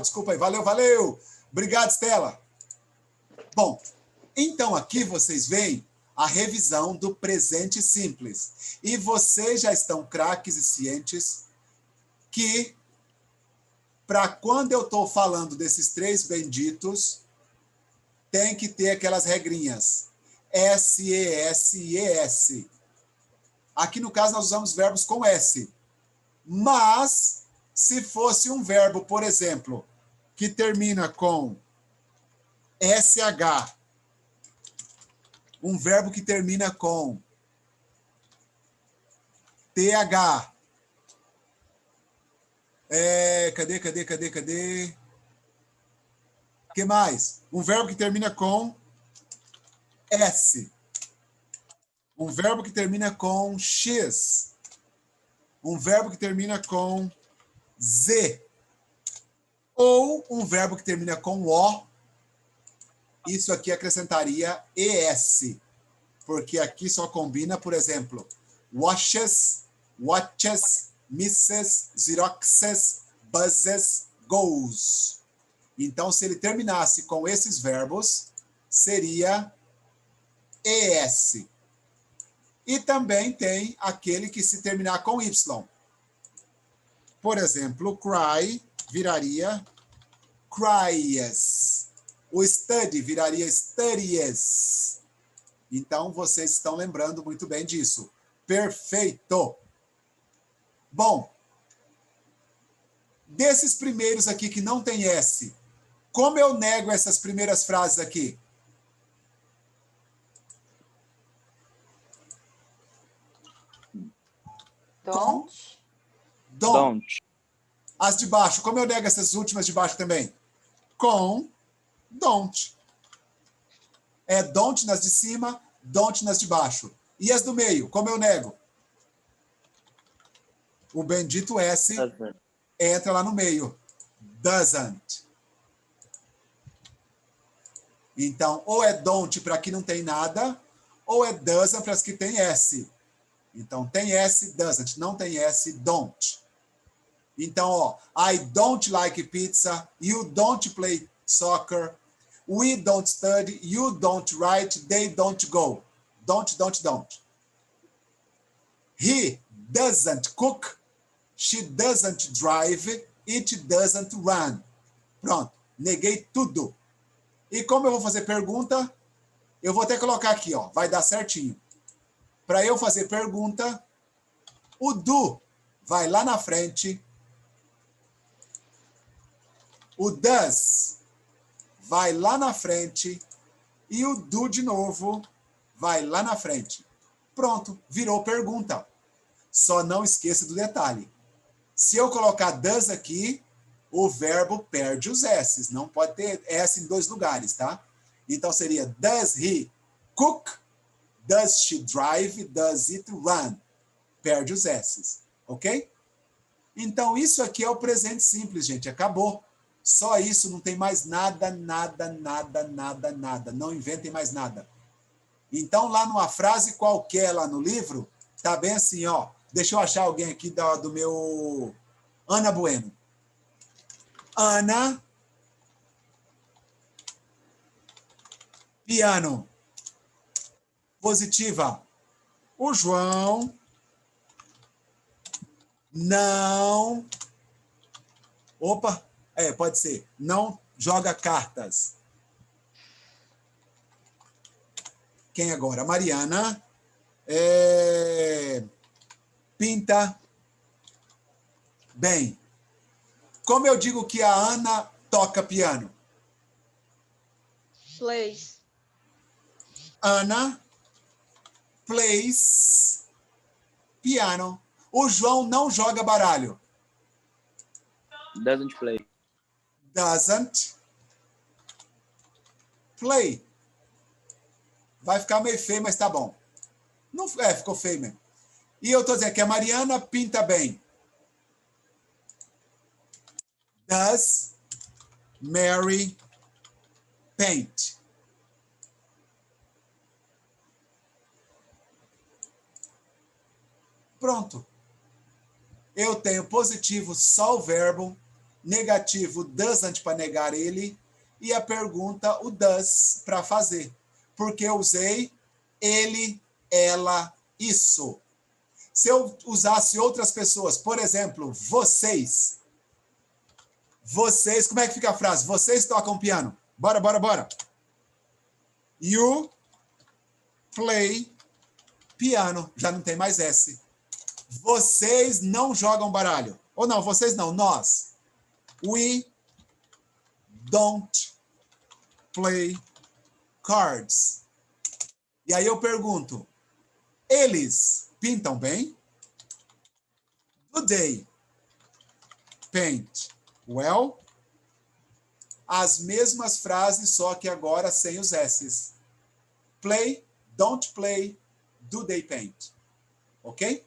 Desculpa aí. Valeu, valeu. Obrigado, Estela. Bom, então aqui vocês veem a revisão do presente simples. E vocês já estão craques e cientes que, para quando eu estou falando desses três benditos, tem que ter aquelas regrinhas. S, E, S e ES. Aqui, no caso, nós usamos verbos com S. Mas, se fosse um verbo, por exemplo, que termina com SH, um verbo que termina com TH, cadê? O que mais? Um verbo que termina com S. Um verbo que termina com X. Um verbo que termina com Z. Ou um verbo que termina com O. Isso aqui acrescentaria ES. Porque aqui só combina, por exemplo, washes, watches, misses, xeroxes, buzzes, goes. Então, se ele terminasse com esses verbos, seria ES. E também tem aquele que se terminar com Y. Por exemplo, cry viraria cries. O study viraria studies. Então, vocês estão lembrando muito bem disso. Perfeito! Bom, desses primeiros aqui que não tem S, como eu nego essas primeiras frases aqui? Don't. As de baixo, como eu nego essas últimas de baixo também? Com don't. É don't nas de cima, don't nas de baixo. E as do meio, como eu nego? O bendito S entra lá no meio. Doesn't. Então, ou é don't para que não tem nada, ou é doesn't para as que tem S. Então, tem S, doesn't. Não tem S, don't. Então, ó, I don't like pizza, you don't play soccer, we don't study, you don't write, they don't go. Don't. He doesn't cook, she doesn't drive, it doesn't run. Pronto, neguei tudo. E como eu vou fazer pergunta, eu vou até colocar aqui, ó, vai dar certinho. Para eu fazer pergunta, o do vai lá na frente, o does vai lá na frente e o do de novo vai lá na frente. Pronto, virou pergunta. Só não esqueça do detalhe. Se eu colocar does aqui, o verbo perde os S's. Não pode ter S em dois lugares, tá? Então seria does he cook? Does she drive? Does it run? Perde os S's, ok? Então isso aqui é o presente simples, gente. Acabou. Só isso, não tem mais nada. Não inventem mais nada. Então, lá numa frase qualquer lá no livro, tá bem assim, ó. Deixa eu achar alguém aqui do meu... Ana Bueno. Ana, piano. Positiva. O João não... Opa, pode ser. Não joga cartas. Quem agora? Mariana. Pinta bem. Como eu digo que a Ana toca piano? Plays. Ana plays piano. O João não joga baralho. Doesn't play. Doesn't play. Vai ficar meio feio, mas tá bom. Não, ficou feio mesmo. E eu tô dizendo que a Mariana pinta bem. Does Mary paint? Pronto. Eu tenho positivo só o verbo negativo doesn't para negar ele, e a pergunta o does para fazer. Porque eu usei ele, ela, isso. Se eu usasse outras pessoas, por exemplo, vocês. Vocês, como é que fica a frase? Vocês tocam piano. Bora, bora, bora. You play piano. Já não tem mais S. Vocês não jogam baralho. Ou não, vocês não, nós. We don't play cards. E aí eu pergunto, eles pintam bem? Do they paint well? As mesmas frases, só que agora sem os S's. Play, don't play, do they paint? Ok?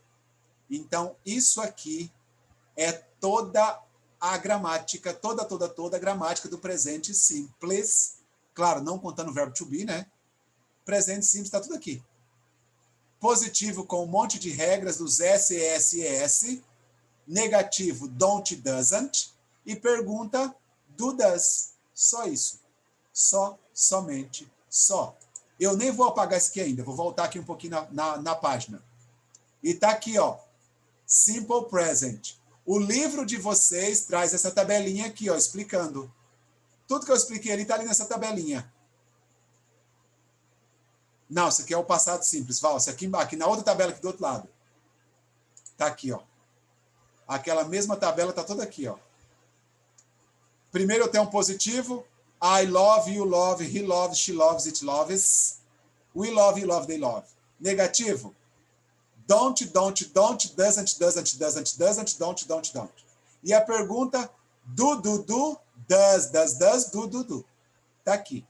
Então, isso aqui é toda a gramática, toda a gramática do presente simples. Claro, não contando o verbo to be, né? Presente simples está tudo aqui. Positivo com um monte de regras dos S, S e S. Negativo, don't, doesn't. E pergunta, do, does. Só isso. Só, somente, só. Eu nem vou apagar isso aqui ainda. Vou voltar aqui um pouquinho na página. E tá aqui, ó. Simple present. O livro de vocês traz essa tabelinha aqui, ó, explicando. Tudo que eu expliquei ali tá ali nessa tabelinha. Não, isso aqui é o passado simples, Val. Isso aqui na outra tabela aqui do outro lado. Tá aqui, ó. Aquela mesma tabela tá toda aqui, ó. Primeiro eu tenho um positivo. I love, you love, he loves, she loves, it loves. We love, you love, they love. Negativo. Don't, doesn't, don't. E a pergunta, do, does, do. Tá aqui.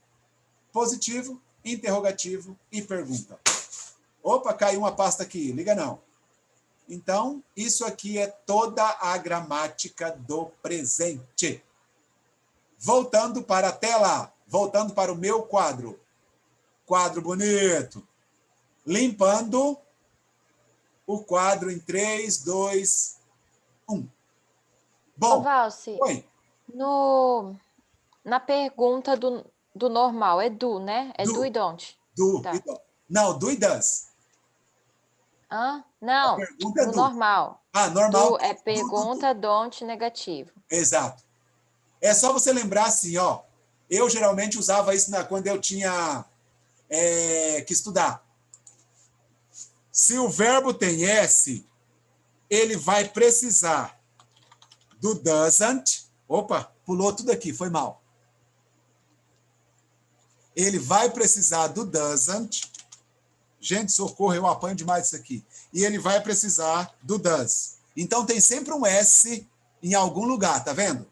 Positivo, interrogativo e pergunta. Opa, caiu uma pasta aqui. Liga não. Então, isso aqui é toda a gramática do presente. Voltando para a tela. Voltando para o meu quadro. Quadro bonito. Limpando o quadro em 3, 2, 1. Bom, Ô, Valci, oi. Na pergunta do normal, é do, né? É do e don't. Do. Tá. Não, do e does. Hã? A Não, pergunta é no do. normal. Ah, normal. Do é pergunta, don't, negativo. Exato. É só você lembrar assim, ó. Eu geralmente usava isso quando eu tinha que estudar. Se o verbo tem S, ele vai precisar do doesn't. Opa, pulou tudo aqui, foi mal. Ele vai precisar do doesn't. Gente, socorro, eu apanho demais isso aqui. E ele vai precisar do does. Então tem sempre um S em algum lugar, tá vendo?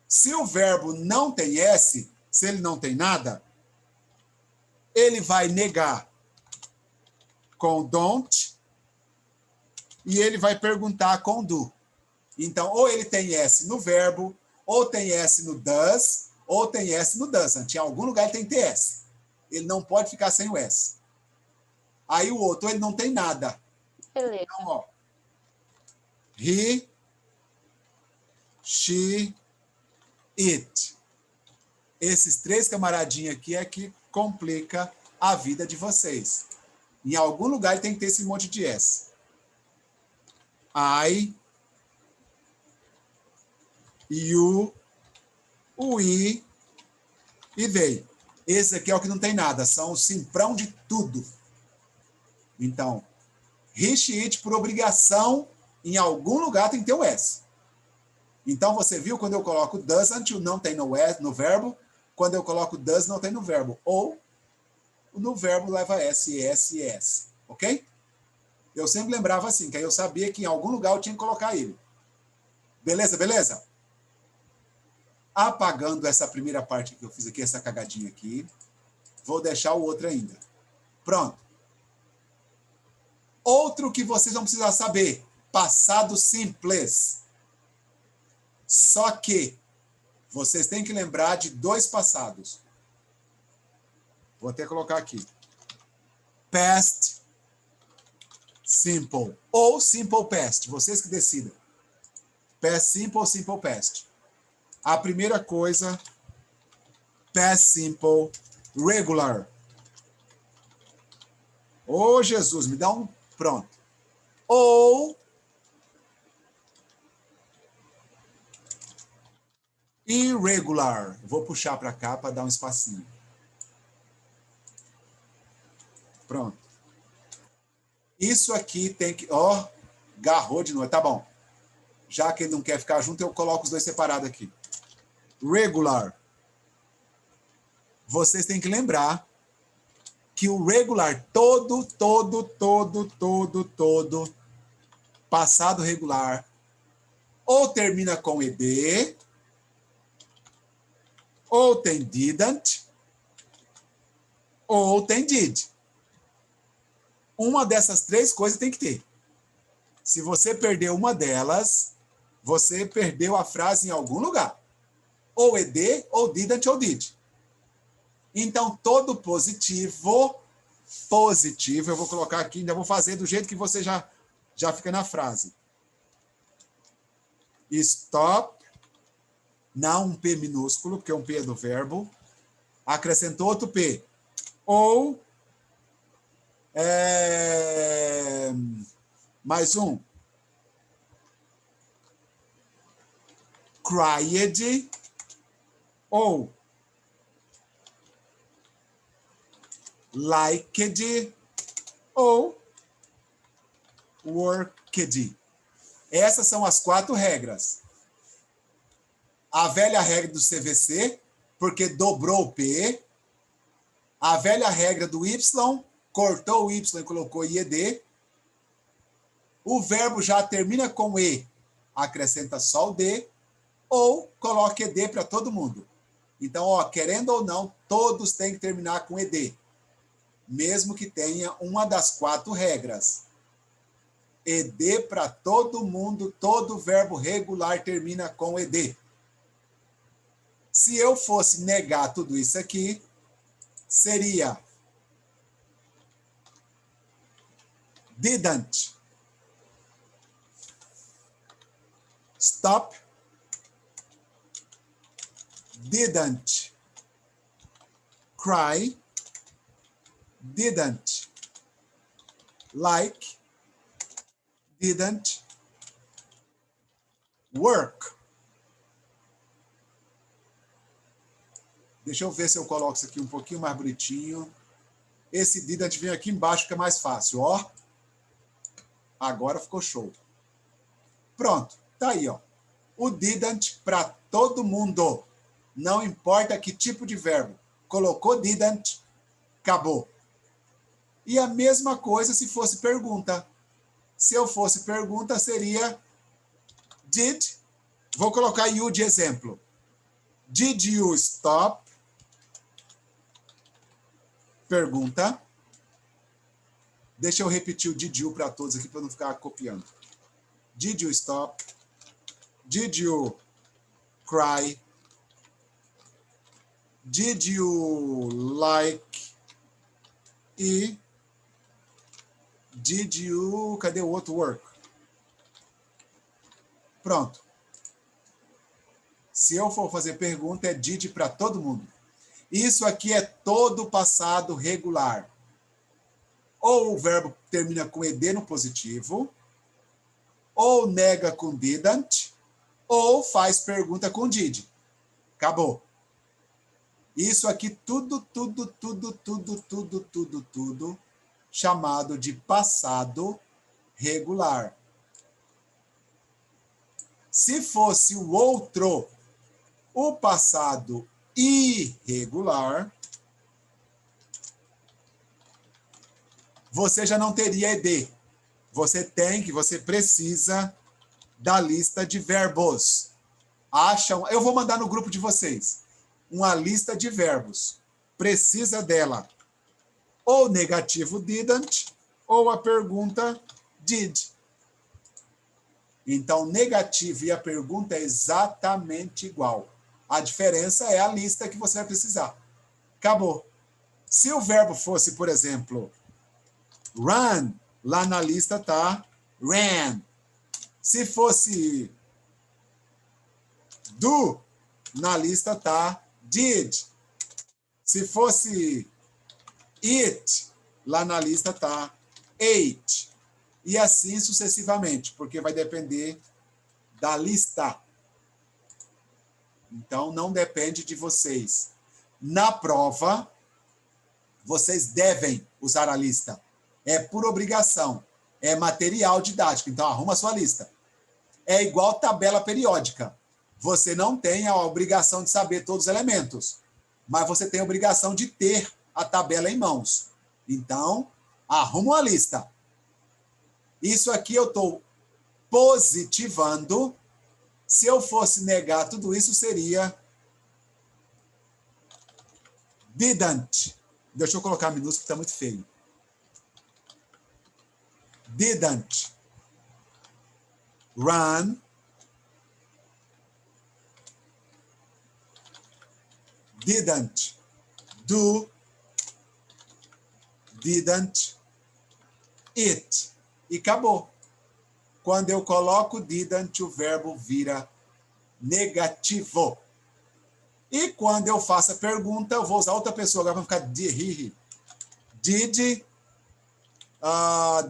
Se o verbo não tem S, se ele não tem nada, ele vai negar com don't e ele vai perguntar com do. Então, ou ele tem S no verbo, ou tem S no does, ou tem S no doesn't. Em algum lugar ele tem que ter S. Ele não pode ficar sem o S. Aí o outro, ele não tem nada. Beleza. Então, ó. He, she, it. Esses três camaradinhos aqui é que complica a vida de vocês. Em algum lugar ele tem que ter esse monte de S. I, you, we e they. Esse aqui é o que não tem nada, são o simprão de tudo. Então, he, she, it, por obrigação, em algum lugar tem que ter o S. Então, você viu quando eu coloco doesn't, o não tem no S, no verbo. Quando eu coloco does, não tem no verbo. Ou, no verbo leva S, S e S. Ok? Eu sempre lembrava assim, que aí eu sabia que em algum lugar eu tinha que colocar ele. Beleza, beleza? Apagando essa primeira parte que eu fiz aqui, essa cagadinha aqui. Vou deixar o outro ainda. Pronto. Outro que vocês vão precisar saber. Passado simples. Só que vocês têm que lembrar de dois passados. Vou até colocar aqui. Past simple. Ou simple past. Vocês que decidam. Past simple ou simple past? A primeira coisa, past simple regular. Ô, Jesus, me dá um... Pronto. Ou irregular. Vou puxar para cá para dar um espacinho. Pronto. Isso aqui tem que... Ó, garrou de novo. Tá bom. Já que ele não quer ficar junto, eu coloco os dois separados aqui. Regular. Vocês têm que lembrar que o regular, todo, passado regular, ou termina com ed, ou tem didn't, ou tem did. Uma dessas três coisas tem que ter. Se você perder uma delas, você perdeu a frase em algum lugar. Ou ed, ou didn't, ou did. Então, todo positivo, eu vou colocar aqui, ainda vou fazer do jeito que você já fica na frase. Stop, não um P minúsculo, porque um P é do verbo, acrescentou outro P. Ou, mais um. Cried, ou liked, ou worked. Essas são as 4 regras. A velha regra do CVC, porque dobrou o P. A velha regra do Y, cortou o Y e colocou IED. O verbo já termina com E, acrescenta só o D, ou coloca ED para todo mundo. Então, ó, querendo ou não, todos têm que terminar com ED, mesmo que tenha uma das 4 regras. ED para todo mundo, todo verbo regular termina com ED. Se eu fosse negar tudo isso aqui, seria didn't stop, didn't cry, didn't like, didn't work. Deixa eu ver se eu coloco isso aqui um pouquinho mais bonitinho. Esse didn't vem aqui embaixo que é mais fácil, ó. Agora ficou show. Pronto, tá aí, ó. O didn't para todo mundo. Não importa que tipo de verbo. Colocou didn't, acabou. E a mesma coisa se fosse pergunta. Se eu fosse pergunta, seria did. Vou colocar you de exemplo. Did you stop? Pergunta. Deixa eu repetir o did you para todos aqui para não ficar copiando. Did you stop? Did you cry? Did you like? E did you... Cadê o outro work? Pronto. Se eu for fazer pergunta, é did para todo mundo. Isso aqui é todo passado regular. Ou o verbo termina com ed no positivo, ou nega com didn't, ou faz pergunta com did. Acabou. Isso aqui tudo chamado de passado regular. Se fosse o outro, o passado irregular, você já não teria ed. Você precisa da lista de verbos. Eu vou mandar no grupo de vocês uma lista de verbos. Precisa dela. Ou negativo didn't, ou a pergunta did. Então, negativo e a pergunta é exatamente igual. A diferença é a lista que você vai precisar. Acabou. Se o verbo fosse, por exemplo, run, lá na lista está ran. Se fosse do, na lista está did. Se fosse it, lá na lista está ate. E assim sucessivamente, porque vai depender da lista. Então, não depende de vocês. Na prova, vocês devem usar a lista. É por obrigação. É material didático. Então, arruma a sua lista. É igual tabela periódica. Você não tem a obrigação de saber todos os elementos, mas você tem a obrigação de ter a tabela em mãos. Então, arruma a lista. Isso aqui eu estou positivando. Se eu fosse negar tudo isso, seria didn't. Deixa eu colocar minúsculo, que está muito feio. Didn't run didn't do didn't eat. E acabou. Quando eu coloco didn't, o verbo vira negativo. E quando eu faço a pergunta, eu vou usar outra pessoa, agora vai ficar did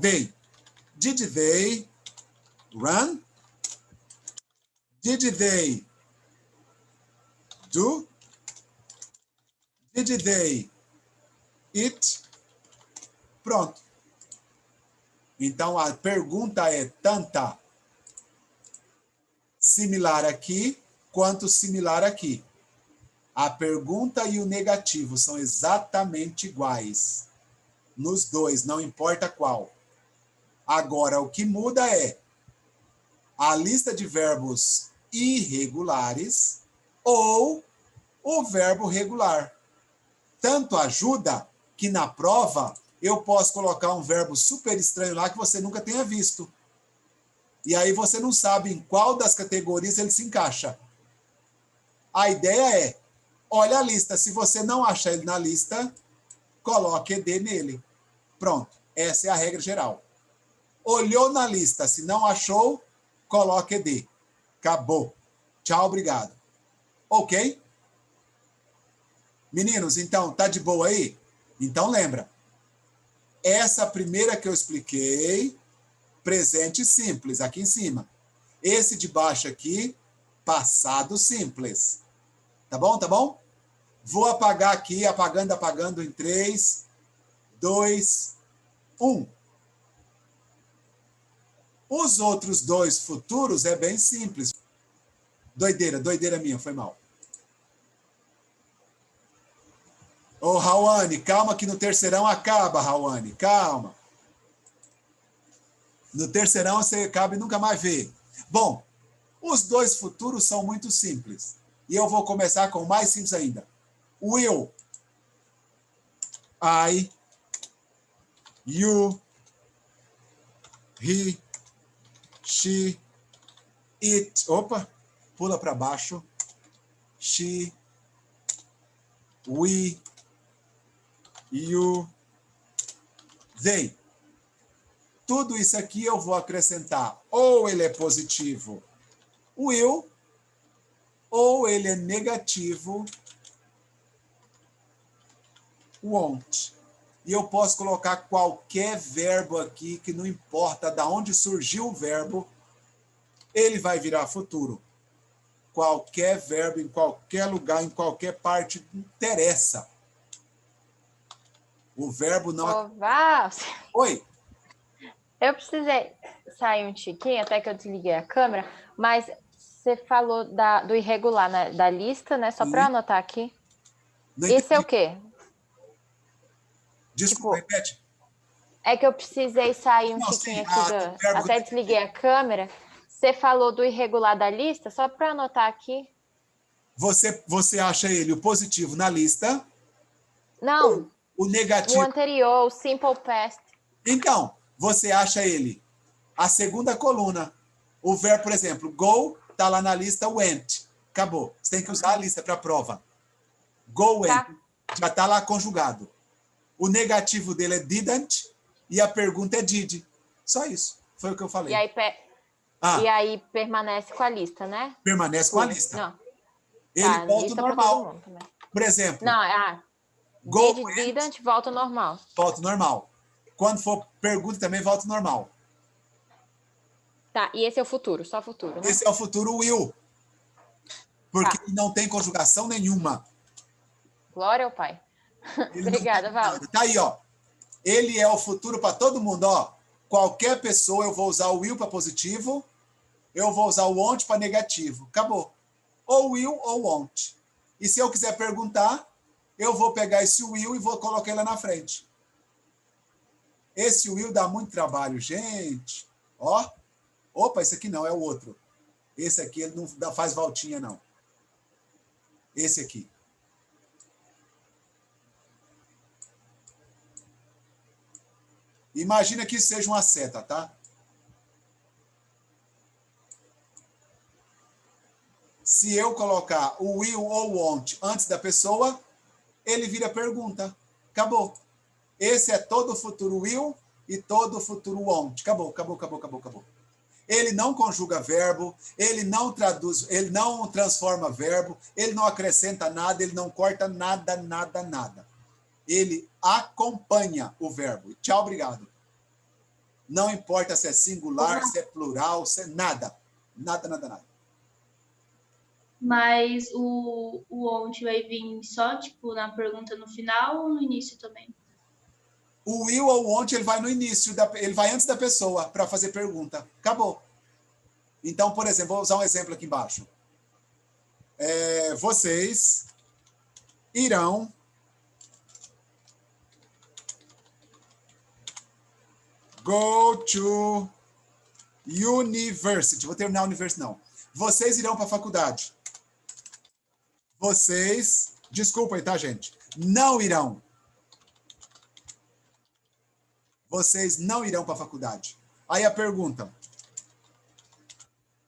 they. Did they run? Did they do? Did they eat? Pronto. Então, a pergunta é tanta similar aqui quanto similar aqui. A pergunta e o negativo são exatamente iguais. Nos dois, não importa qual. Agora, o que muda é a lista de verbos irregulares ou o verbo regular. Tanto ajuda que na prova eu posso colocar um verbo super estranho lá que você nunca tenha visto. E aí você não sabe em qual das categorias ele se encaixa. A ideia é, olha a lista, se você não achar ele na lista, coloque ED nele. Pronto, essa é a regra geral. Olhou na lista, se não achou, coloque ED. Acabou. Tchau, obrigado. Ok? Meninos, então, tá de boa aí? Então lembra, essa primeira que eu expliquei, presente simples, aqui em cima. Esse de baixo aqui, passado simples. Tá bom? Tá bom? Vou apagar aqui, apagando em 3, 2, 1. Os outros dois futuros é bem simples. Doideira minha, foi mal. Ô, Rawane, calma que no terceirão acaba, Rawane, calma. No terceirão você acaba e nunca mais vê. Bom, os dois futuros são muito simples. E eu vou começar com o mais simples ainda. Will. I. You. He. She. It. Opa, pula para baixo. She. We. You. They. Tudo isso aqui eu vou acrescentar. Ou ele é positivo, will, ou ele é negativo, won't. E eu posso colocar qualquer verbo aqui, que não importa de onde surgiu o verbo, ele vai virar futuro. Qualquer verbo, em qualquer lugar, em qualquer parte, não interessa. O verbo não... Ô, Val, Oi? eu precisei sair um tiquinho, até que eu desliguei a câmera, mas você falou do irregular da lista, né? Só para anotar aqui. Não Esse é o entendi. quê? Desculpa, Tipo, repete. é que eu precisei sair um Não, tiquinho sim, aqui, do verbo... até desliguei a câmera. Você falou do irregular da lista, só para anotar aqui. Você acha ele o positivo na lista? Não, O o negativo... anterior, o simple past. Então, você acha ele a segunda coluna. O verbo, por exemplo, go, está lá na lista went. Acabou. Você tem que usar a lista para a prova. Go went. Tá. Já está lá conjugado. O negativo dele é didn't e a pergunta é did. Só isso. Foi o que eu falei. E aí, E aí permanece com a lista, né? Permanece com a lista. Não. Ele volta ao normal. Por exemplo, não, go didn't volta ao normal. Volta ao normal. Quando for pergunta também volta ao normal. Tá, e esse é o futuro, só futuro, né? Esse é o futuro will. Porque não tem conjugação nenhuma. Glória ao Pai. Obrigada, Val. Tá aí, ó. Ele é o futuro para todo mundo, ó. Qualquer pessoa eu vou usar o will para positivo, eu vou usar o won't para negativo. Acabou. Ou will ou won't. E se eu quiser perguntar, eu vou pegar esse will e vou colocar ele lá na frente. Esse will dá muito trabalho, gente. Ó. Opa, esse aqui não, é o outro. Esse aqui ele não faz voltinha, não. Esse aqui. Imagina que seja uma seta, tá? Se eu colocar o will ou won't antes da pessoa, ele vira pergunta. Acabou. Esse é todo o futuro will e todo o futuro won't. Acabou, acabou, acabou, acabou, acabou. Ele não conjuga verbo, ele não traduz, ele não transforma verbo, ele não acrescenta nada, ele não corta nada, nada, nada. Ele acompanha o verbo. Tchau, obrigado. Não importa se é singular, se é plural, se é nada. Nada, nada, nada. Mas o won't vai vir só, tipo, na pergunta no final ou no início também? O will ou won't, ele vai no início, ele vai antes da pessoa para fazer pergunta. Acabou. Então, por exemplo, vou usar um exemplo aqui embaixo. Vocês irão go to university. Vou terminar a university, não. Vocês irão para a faculdade. Vocês, desculpa aí, tá, gente? Não irão. Vocês não irão para a faculdade. Aí a pergunta: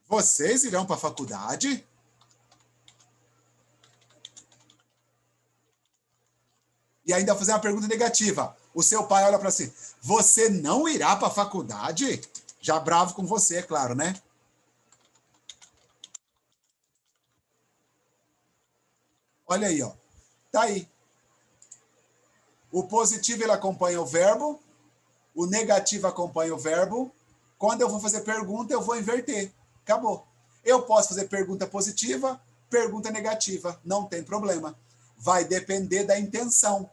vocês irão para a faculdade? E ainda fazer uma pergunta negativa. O seu pai olha para si: você não irá para a faculdade? Já bravo com você, é claro, né? Olha aí, ó. Tá aí. O positivo ele acompanha o verbo, o negativo acompanha o verbo. Quando eu vou fazer pergunta, eu vou inverter. Acabou. Eu posso fazer pergunta positiva, pergunta negativa. Não tem problema. Vai depender da intenção.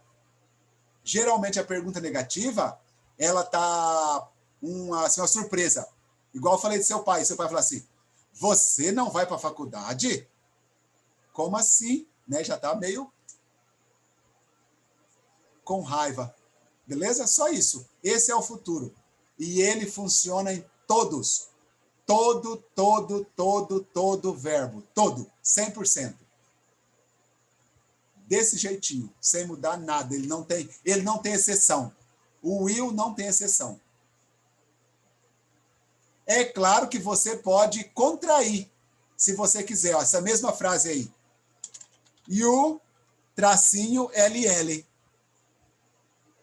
Geralmente a pergunta negativa, ela tá uma surpresa. Igual eu falei de seu pai. Seu pai fala assim: você não vai para a faculdade? Como assim? Né? Já tá meio com raiva. Beleza? Só isso. Esse é o futuro. E ele funciona em todos. Todo verbo. Todo. 100%. Desse jeitinho. Sem mudar nada. Ele não tem exceção. O will não tem exceção. É claro que você pode contrair, se você quiser. Ó, essa mesma frase aí. You, tracinho, LL.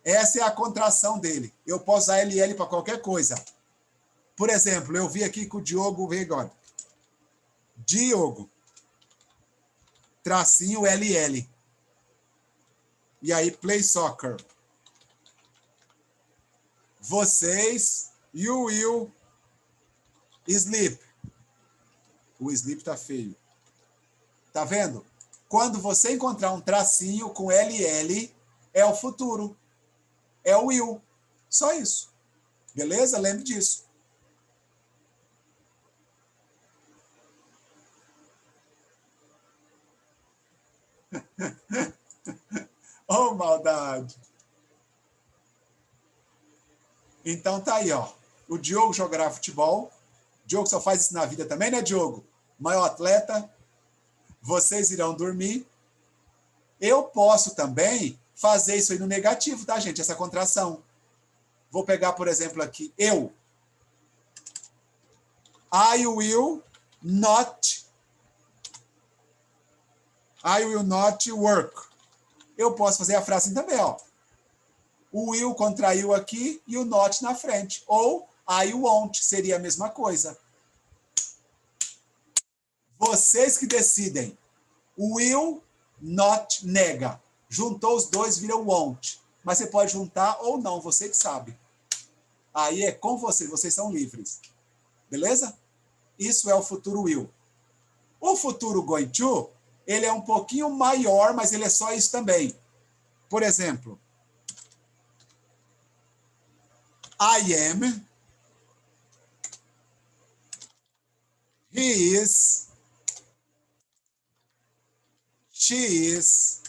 Essa é a contração dele. Eu posso usar LL para qualquer coisa. Por exemplo, eu vi aqui que o Diogo veio agora. Diogo, tracinho, LL. E aí, play soccer. Vocês, you will sleep. O sleep tá feio. Tá vendo? Quando você encontrar um tracinho com LL, é o futuro. É o will. Só isso. Beleza? Lembre disso. Oh, maldade. Então tá aí, ó. O Diogo jogará futebol. O Diogo só faz isso na vida também, né, Diogo? Maior atleta. Vocês irão dormir. Eu posso também fazer isso aí no negativo, tá, gente? Essa contração. Vou pegar, por exemplo, aqui. Eu. I will not work. Eu posso fazer a frase assim também, ó. O will contraiu aqui e o not na frente. Ou I won't seria a mesma coisa. Vocês que decidem. Will, not, nega. Juntou os dois, vira won't. Mas você pode juntar ou não, você que sabe. Aí é com vocês são livres. Beleza? Isso é o futuro will. O futuro going to, ele é um pouquinho maior, mas ele é só isso também. Por exemplo, I am, he is, she is,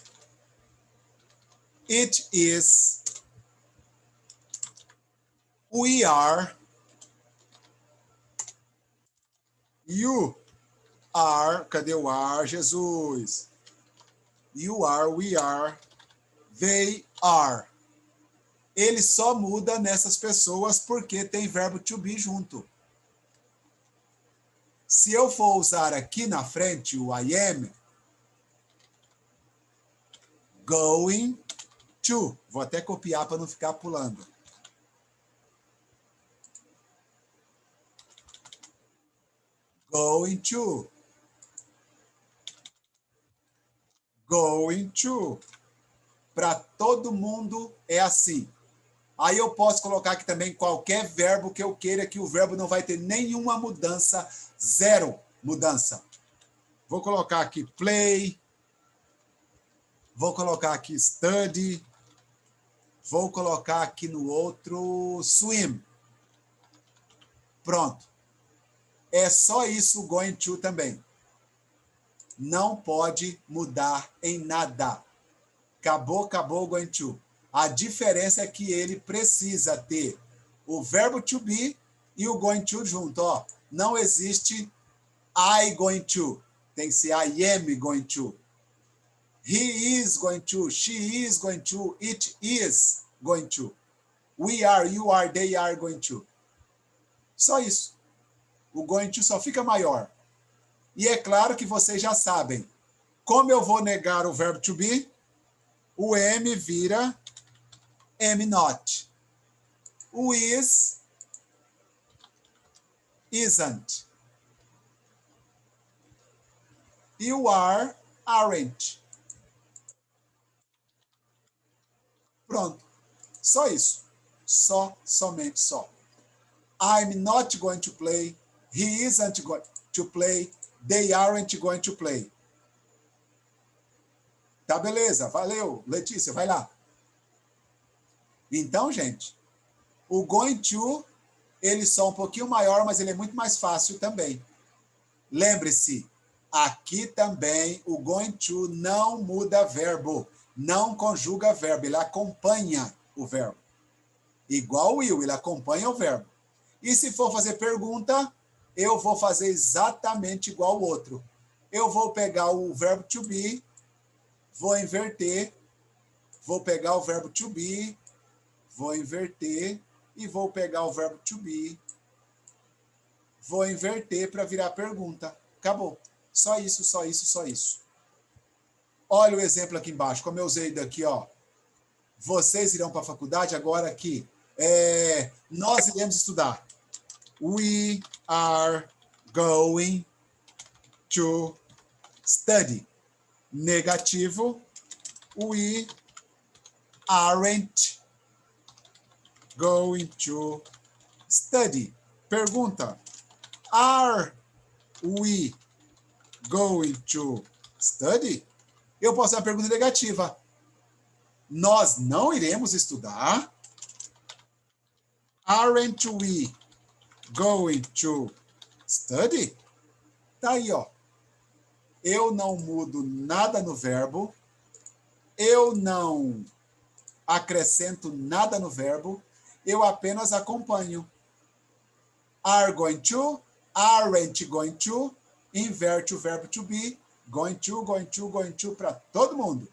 it is, we are, you are, cadê o are, Jesus? You are, we are, they are. Ele só muda nessas pessoas porque tem verbo to be junto. Se eu for usar aqui na frente o I am, going to. Vou até copiar para não ficar pulando. Going to. Going to. Para todo mundo é assim. Aí eu posso colocar aqui também qualquer verbo que eu queira, que o verbo não vai ter nenhuma mudança, zero mudança. Vou colocar aqui play, vou colocar aqui study, vou colocar aqui no outro swim. Pronto. É só isso o going to também. Não pode mudar em nada. Acabou o going to. A diferença é que ele precisa ter o verbo to be e o going to junto. Ó, não existe I going to. Tem que ser I am going to. He is going to. She is going to. It is going to. We are, you are, they are going to. Só isso. O going to só fica maior. E é claro que vocês já sabem. Como eu vou negar o verbo to be, o am vira am not. O is, isn't. E o are, aren't. Pronto. Só isso. Somente só. I'm not going to play. He isn't going to play. They aren't going to play. Tá, beleza. Valeu. Letícia, vai lá. Então, gente, o going to, ele só um pouquinho maior, mas ele é muito mais fácil também. Lembre-se, aqui também o going to não muda verbo, não conjuga verbo, ele acompanha o verbo. Igual o will, ele acompanha o verbo. E se for fazer pergunta, eu vou fazer exatamente igual o outro. Eu vou pegar o verbo to be, vou inverter, vou pegar o verbo to be, vou inverter e vou pegar o verbo to be, vou inverter para virar pergunta. Acabou. Só isso, só isso, só isso. Olha o exemplo aqui embaixo, como eu usei daqui, ó. Vocês irão para a faculdade agora aqui. Nós iremos estudar. We are going to study. Negativo. We aren't going to study. Pergunta. Are we going to study? Eu posso fazer uma pergunta negativa. Nós não iremos estudar. Aren't we going to study? Tá aí, ó. Eu não mudo nada no verbo. Eu não acrescento nada no verbo. Eu apenas acompanho. Are going to, aren't going to, inverte o verbo to be, going to para todo mundo.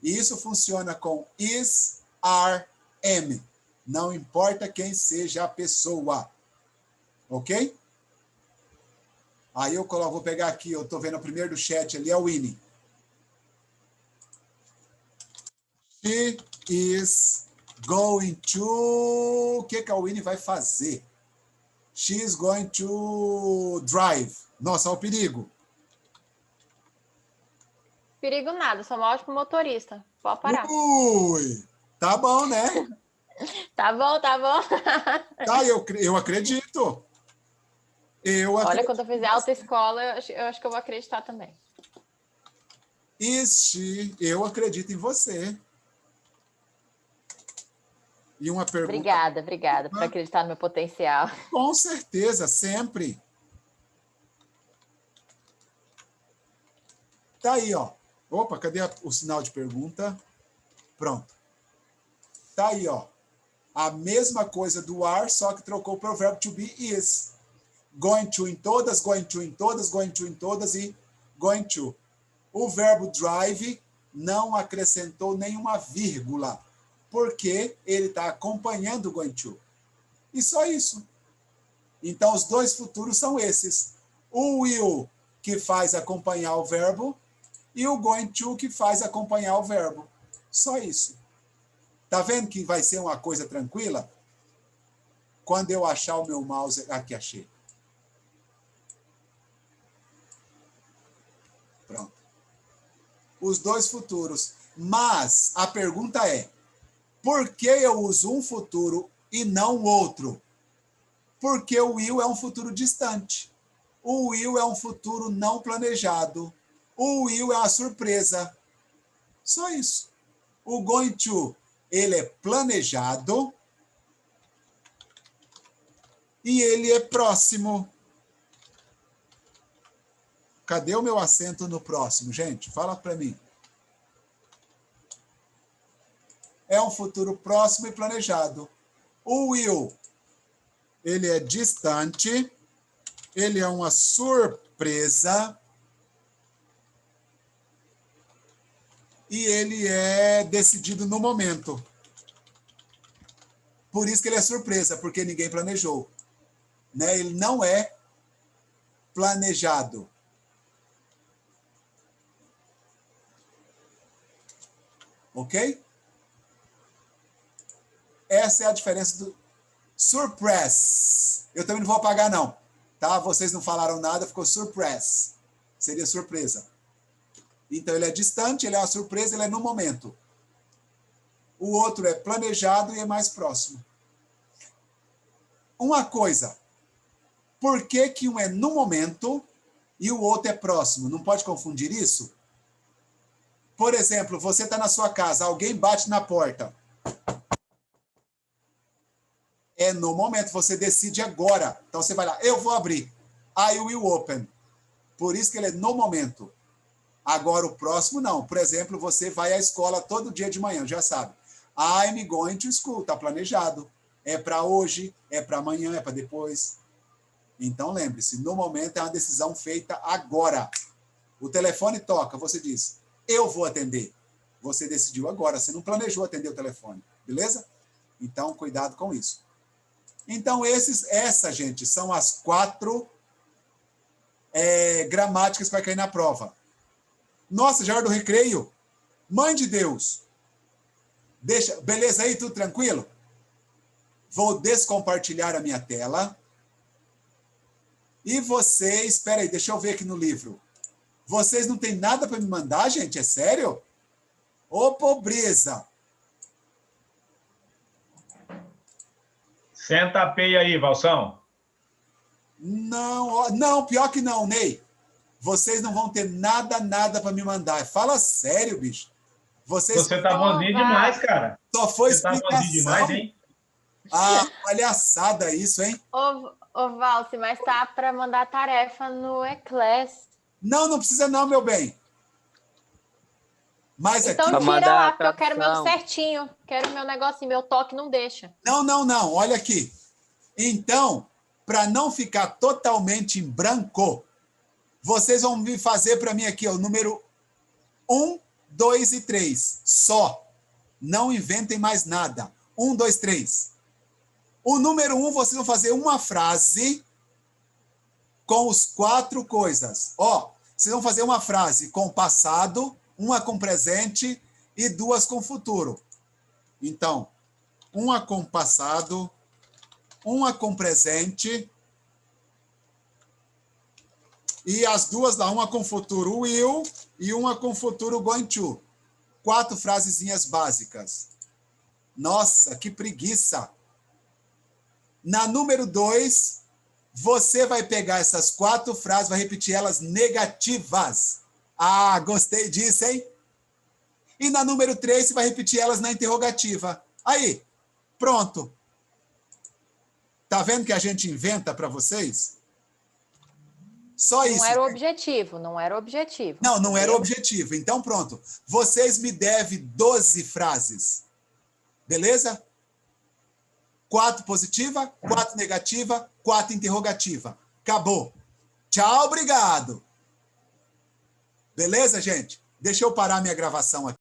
E isso funciona com is, are, am. Não importa quem seja a pessoa. Ok? Aí eu coloco, vou pegar aqui, eu estou vendo o primeiro do chat ali, é o Winnie. She is going to... O que a Winnie vai fazer? She is going to drive. Nossa, olha o perigo. Perigo nada, sou um ótimo motorista. Pode parar. Ui, tá bom, né? Tá bom, tá bom. Tá, eu acredito. Eu Olha, acredito. quando eu fizer autoescola, eu acho que eu vou acreditar também. Eu acredito em você. E uma pergunta. Obrigada por acreditar no meu potencial. Com certeza, sempre. Tá aí, ó. Opa, cadê o sinal de pergunta? Pronto. Tá aí, ó. A mesma coisa do are, só que trocou para o verbo to be is. Going to em todas, going to em todas, going to em todas e going to. O verbo drive não acrescentou nenhuma vírgula, porque ele está acompanhando o going to. E só isso. Então, os dois futuros são esses. O will, que faz acompanhar o verbo, e o going to, que faz acompanhar o verbo. Só isso. Tá vendo que vai ser uma coisa tranquila? Quando eu achar o meu mouse... Aqui, achei. Pronto. Os dois futuros. Mas a pergunta é, por que eu uso um futuro e não o outro? Porque o will é um futuro distante. O will é um futuro não planejado. O will é uma surpresa. Só isso. O going to, ele é planejado e ele é próximo. Cadê o meu acento no próximo, gente? Fala para mim. É um futuro próximo e planejado. O will, ele é distante, ele é uma surpresa e ele é decidido no momento. Por isso que ele é surpresa, porque ninguém planejou. Né? Ele não é planejado. Ok? Essa é a diferença do surprise. Eu também não vou apagar, não. Tá? Vocês não falaram nada, ficou surprise. Seria surpresa. Então, ele é distante, ele é uma surpresa, ele é no momento. O outro é planejado e é mais próximo. Uma coisa. Por que que um é no momento e o outro é próximo? Não pode confundir isso? Por exemplo, você está na sua casa, alguém bate na porta. É no momento, você decide agora. Então você vai lá, eu vou abrir. I will open. Por isso que ele é no momento. Agora o próximo não. Por exemplo, você vai à escola todo dia de manhã, já sabe. I'm going to school, está planejado. É para hoje, é para amanhã, é para depois. Então lembre-se, no momento é uma decisão feita agora. O telefone toca, você diz, eu vou atender. Você decidiu agora, você não planejou atender o telefone, beleza? Então, cuidado com isso. Então, gente, são as 4 gramáticas que vai cair na prova. Nossa, já é hora do recreio? Mãe de Deus! Beleza aí, tudo tranquilo? Vou descompartilhar a minha tela. E vocês, espera aí, deixa eu ver aqui no livro. Vocês não têm nada para me mandar, gente? É sério? Ô, pobreza! Senta a peia aí, Valsão. Não, pior que não, Ney. Vocês não vão ter nada para me mandar. Fala sério, bicho. Você tá bonzinho demais, cara. Só foi Você tá bonzinho demais, hein? Ah, palhaçada isso, hein? Ô Valci, mas tá para mandar tarefa no Eclass. Não precisa não, meu bem. Mas então aqui... tira lá, porque eu quero o meu certinho. Quero o meu negocinho, meu toque não deixa. Não. Olha aqui. Então, para não ficar totalmente em branco, vocês vão me fazer para mim aqui, ó, o número 1, 2 e 3. Só. Não inventem mais nada. 1, 2, 3. O número 1, vocês vão fazer uma frase com os 4 coisas. Ó, vocês vão fazer uma frase com passado, uma com presente e 2 com futuro. Então, uma com passado, uma com presente E as duas lá, uma com futuro will e uma com futuro going to. 4 frasezinhas básicas. Nossa, que preguiça! Na número 2, você vai pegar essas 4 frases, vai repetir elas negativas. Ah, gostei disso, hein? E na número 3, você vai repetir elas na interrogativa. Aí, pronto. Tá vendo que a gente inventa para vocês? Só isso. Não era o objetivo, não era o objetivo. Não, não era o objetivo. Então, pronto. Vocês me devem 12 frases. Beleza? 4 positiva, 4 negativa, 4 interrogativa. Acabou. Tchau, obrigado. Beleza, gente? Deixa eu parar minha gravação aqui.